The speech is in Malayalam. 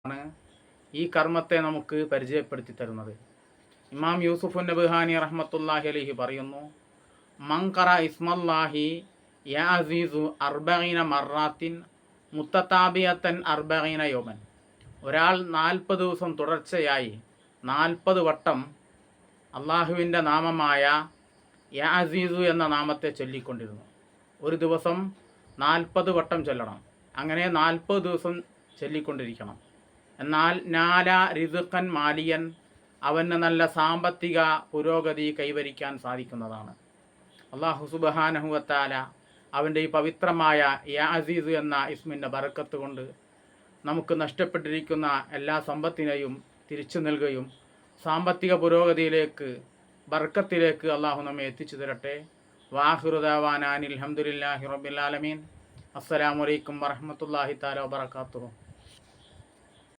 ആണ് ഈ കർമ്മത്തെ നമുക്ക് പരിചയപ്പെടുത്തി തരുന്നത്. ഇമാം യൂസുഫ് നബ്ഹാനി റഹ്മത്തുള്ളാഹി അലൈഹി പറയുന്നു, മൻഖറ ഇസ്മല്ലാഹി യാ അസീസു അർബഈന മറാത്തിൻ മുത്തതാബിയത്തൻ അർബഈന യൗമൻ. ഒരാൾ 40 ദിവസം തുടർച്ചയായി 40 വട്ടം അള്ളാഹുവിൻ്റെ നാമമായ യാ അസീസു എന്ന നാമത്തെ ചൊല്ലിക്കൊണ്ടിരുന്നു. ഒരു ദിവസം 40 വട്ടം ചൊല്ലണം. അങ്ങനെ 40 ദിവസം ചൊല്ലിക്കൊണ്ടിരിക്കണം. എന്നാൽ നാല റിസ്ഖൻ മാലിയൻ, അവന് നല്ല സാമ്പത്തിക പുരോഗതി കൈവരിക്കാൻ സാധിക്കുന്നതാണ്. അള്ളാഹു സുബ്ഹാനഹു വ തആല അവൻ്റെ ഈ പവിത്രമായ യാ അസീസ് എന്ന ഇസ്മിൻ്റെ ബറക്കത്ത് കൊണ്ട് നമുക്ക് നഷ്ടപ്പെട്ടിരിക്കുന്ന എല്ലാ സമ്പത്തിനെയും തിരിച്ചു നൽകുകയും സാമ്പത്തിക പുരോഗതിയിലേക്ക് ബർക്കത്തിലേക്ക് അള്ളാഹു നമ്മെ എത്തിച്ചു തരട്ടെ. വാഹിറു ദഅവാനാ അനിൽ ഹംദുലില്ലാഹി റബ്ബിൽ ആലമീൻ. അസ്സലാമു അലൈക്കും വറഹ്മത്തുള്ളാഹി തആല വബറകാതുഹു.